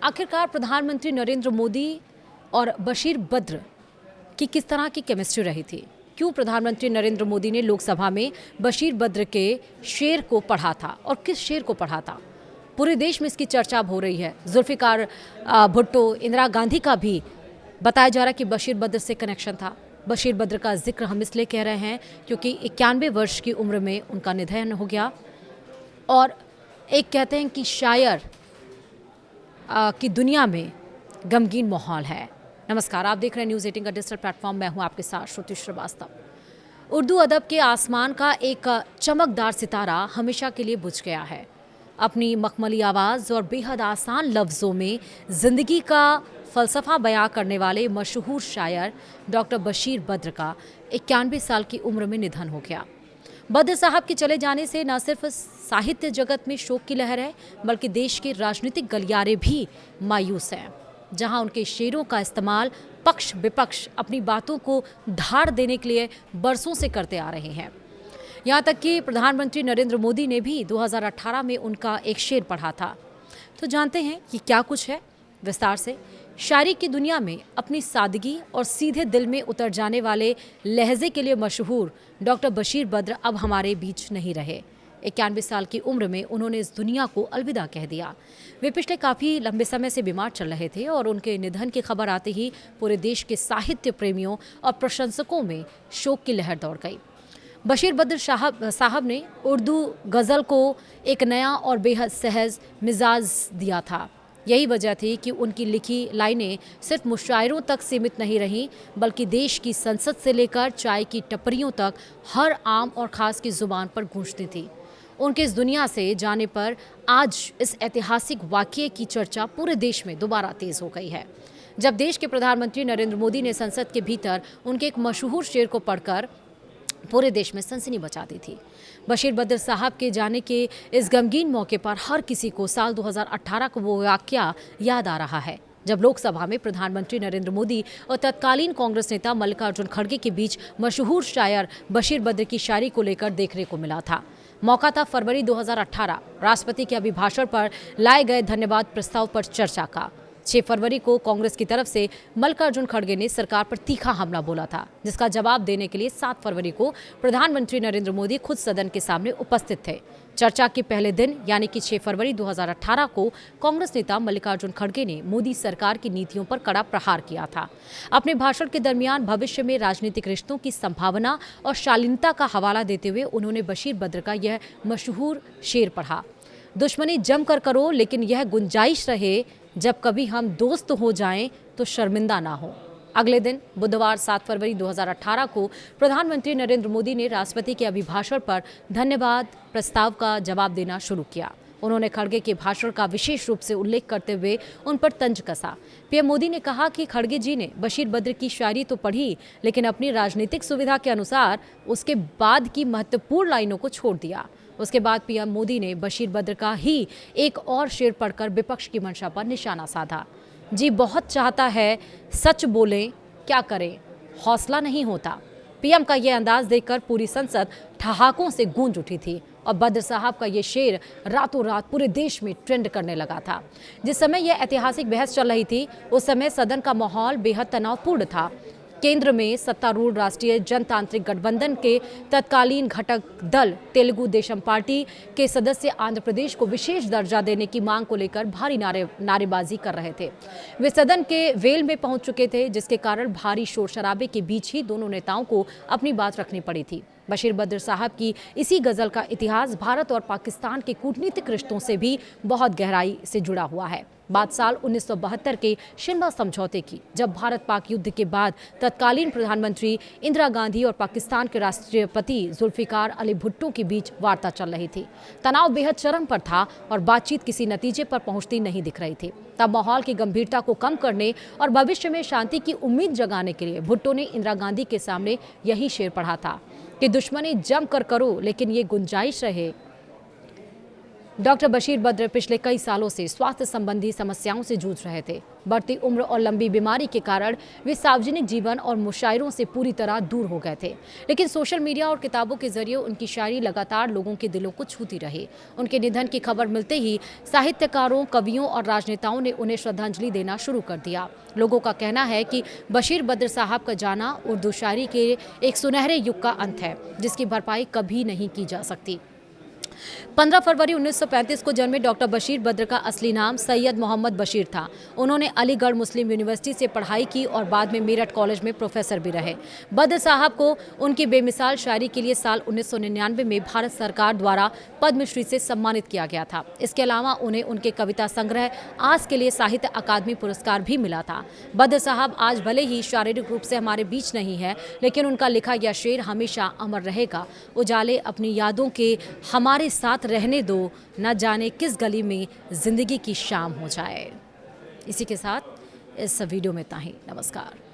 आखिरकार प्रधानमंत्री नरेंद्र मोदी और बशीर बद्र की किस तरह की केमिस्ट्री रही थी? क्यों प्रधानमंत्री नरेंद्र मोदी ने लोकसभा में बशीर बद्र के शेर को पढ़ा था और किस शेर को पढ़ा था? पूरे देश में इसकी चर्चा अब हो रही है। जुल्फिकार भुट्टो, इंदिरा गांधी का भी बताया जा रहा है कि बशीर बद्र से कनेक्शन था। बशीर बद्र का जिक्र हम इसलिए कह रहे हैं क्योंकि 91 वर्ष की उम्र में उनका निधन हो गया और एक कहते हैं कि शायर की दुनिया में गमगीन माहौल है। नमस्कार, आप देख रहे हैं न्यूज़ 18 का डिजिटल प्लेटफॉर्म। मैं हूं आपके साथ श्रुति श्रीवास्तव। उर्दू अदब के आसमान का एक चमकदार सितारा हमेशा के लिए बुझ गया है। अपनी मखमली आवाज़ और बेहद आसान लफ्ज़ों में ज़िंदगी का फ़लसफ़ा बयां करने वाले मशहूर शायर डॉक्टर बशीर बद्र का 91 साल की उम्र में निधन हो गया। बद्र साहब के चले जाने से न सिर्फ साहित्य जगत में शोक की लहर है, बल्कि देश के राजनीतिक गलियारे भी मायूस हैं, जहां उनके शेरों का इस्तेमाल पक्ष विपक्ष अपनी बातों को धार देने के लिए बरसों से करते आ रहे हैं। यहाँ तक कि प्रधानमंत्री नरेंद्र मोदी ने भी 2018 में उनका एक शेर पढ़ा था। तो जानते हैं कि क्या कुछ है विस्तार से। शायरी की दुनिया में अपनी सादगी और सीधे दिल में उतर जाने वाले लहजे के लिए मशहूर डॉक्टर बशीर बद्र अब हमारे बीच नहीं रहे। 91 साल की उम्र में उन्होंने इस दुनिया को अलविदा कह दिया। वे पिछले काफ़ी लंबे समय से बीमार चल रहे थे और उनके निधन की खबर आते ही पूरे देश के साहित्य प्रेमियों और प्रशंसकों में शोक की लहर दौड़ गई। बशीर बद्र साहब ने उर्दू गज़ल को एक नया और बेहद सहज मिजाज दिया था। यही वजह थी कि उनकी लिखी लाइनें सिर्फ मुशायरों तक सीमित नहीं रहीं, बल्कि देश की संसद से लेकर चाय की टपरियों तक हर आम और ख़ास की ज़ुबान पर गूंजती थी। उनके इस दुनिया से जाने पर आज इस ऐतिहासिक वाक़ये की चर्चा पूरे देश में दोबारा तेज़ हो गई है। जब देश के प्रधानमंत्री नरेंद्र मोदी ने संसद के भीतर उनके एक मशहूर शेर को पढ़कर पूरे देश में सनसनी मचा दी थी। बशीर बद्र साहब के जाने के इस गमगीन मौके पर हर किसी को साल 2018 का वो वाक़या याद आ रहा है, जब लोकसभा में प्रधानमंत्री नरेंद्र मोदी और तत्कालीन कांग्रेस नेता मल्लिकार्जुन खड़गे के बीच मशहूर शायर बशीर बद्र की शायरी को लेकर देखने को मिला था। मौका था फरवरी 2018 राष्ट्रपति के अभिभाषण पर लाए गए धन्यवाद प्रस्ताव पर चर्चा का। 6 फरवरी को कांग्रेस की तरफ से मल्लिकार्जुन खड़गे ने सरकार पर तीखा हमला बोला था, जिसका जवाब देने के लिए 7 फरवरी को प्रधानमंत्री नरेंद्र मोदी खुद सदन के सामने उपस्थित थे। चर्चा के पहले दिन यानी कि 6 फरवरी 2018 को कांग्रेस नेता मल्लिकार्जुन खड़गे ने मोदी सरकार की नीतियों पर कड़ा प्रहार किया था। अपने भाषण के दरमियान भविष्य में राजनीतिक रिश्तों की संभावना और शालीनता का हवाला देते हुए उन्होंने बशीर बद्र का यह मशहूर शेर पढ़ा। दुश्मनी जम कर करो, लेकिन यह गुंजाइश रहे जब कभी हम दोस्त हो जाएं तो शर्मिंदा ना हो। अगले दिन बुधवार 7 फरवरी 2018 को प्रधानमंत्री नरेंद्र मोदी ने राष्ट्रपति के अभिभाषण पर धन्यवाद प्रस्ताव का जवाब देना शुरू किया। उन्होंने खड़गे के भाषण का विशेष रूप से उल्लेख करते हुए उन पर तंज कसा। पीएम मोदी ने कहा कि खड़गे जी ने बशीर बद्र की शायरी तो पढ़ी, लेकिन अपनी राजनीतिक सुविधा के अनुसार उसके बाद की महत्वपूर्ण लाइनों को छोड़ दिया। उसके बाद पीएम मोदी ने बशीर बद्र का ही एक और शेर पढ़कर विपक्ष की मंशा पर निशाना साधा। जी बहुत चाहता है सच बोलें, क्या करें, हौसला नहीं होता। पीएम का ये अंदाज देखकर पूरी संसद ठहाकों से गूंज उठी थी और बद्र साहब का ये शेर रातों रात पूरे देश में ट्रेंड करने लगा था। जिस समय यह ऐतिहासिक बहस चल रही थी, उस समय सदन का माहौल बेहद तनावपूर्ण था। केंद्र में सत्तारूढ़ राष्ट्रीय जनतांत्रिक गठबंधन के तत्कालीन घटक दल तेलुगु देशम पार्टी के सदस्य आंध्र प्रदेश को विशेष दर्जा देने की मांग को लेकर भारी नारेबाजी कर रहे थे। वे सदन के वेल में पहुंच चुके थे, जिसके कारण भारी शोर शराबे के बीच ही दोनों नेताओं को अपनी बात रखनी पड़ी थी। बशीर बद्र साहब की इसी गज़ल का इतिहास भारत और पाकिस्तान के कूटनीतिक रिश्तों से भी बहुत गहराई से जुड़ा हुआ है। बात साल 1972 के शिमला समझौते की, जब भारत पाक युद्ध के बाद तत्कालीन प्रधानमंत्री इंदिरा गांधी और पाकिस्तान के राष्ट्रपति जुल्फिकार अली भुट्टो के बीच वार्ता चल रही थी। तनाव बेहद चरम पर था और बातचीत किसी नतीजे पर पहुंचती नहीं दिख रही थी। तब माहौल की गंभीरता को कम करने और भविष्य में शांति की उम्मीद जगाने के लिए भुट्टो ने इंदिरा गांधी के सामने यही शेर पढ़ा था कि दुश्मनी जम कर करो, लेकिन ये गुंजाइश रहे डॉक्टर बशीर बद्र पिछले कई सालों से स्वास्थ्य संबंधी समस्याओं से जूझ रहे थे। बढ़ती उम्र और लंबी बीमारी के कारण वे सार्वजनिक जीवन और मुशायरों से पूरी तरह दूर हो गए थे, लेकिन सोशल मीडिया और किताबों के जरिए उनकी शायरी लगातार लोगों के दिलों को छूती रही। उनके निधन की खबर मिलते ही साहित्यकारों, कवियों और राजनेताओं ने उन्हें श्रद्धांजलि देना शुरू कर दिया। लोगों का कहना है कि बशीर बद्र साहब का जाना उर्दू शायरी के एक सुनहरे युग का अंत है, जिसकी भरपाई कभी नहीं की जा सकती। 15 फरवरी 1935 को जन्मे डॉक्टर बशीर बद्र का असली नाम सैयद मोहम्मद बशीर था। उन्होंने अलीगढ़ मुस्लिम यूनिवर्सिटी से पढ़ाई की और बाद में मेरठ कॉलेज में प्रोफेसर भी रहे। बद्र साहब को उनकी बेमिसाल शायरी के लिए साल 1999 में भारत सरकार द्वारा पद्मश्री से सम्मानित किया गया था। इसके अलावा उन्हें उनके कविता संग्रह आज के लिए साहित्य अकादमी पुरस्कार भी मिला था। बद्र साहब आज भले ही शारीरिक रूप से हमारे बीच नहीं है, लेकिन उनका लिखा यह शेर हमेशा अमर रहेगा। उजाले अपनी यादों के हमारे साथ रहने दो, न जाने किस गली में जिंदगी की शाम हो जाए। इसी के साथ इस वीडियो में इतना ही। नमस्कार।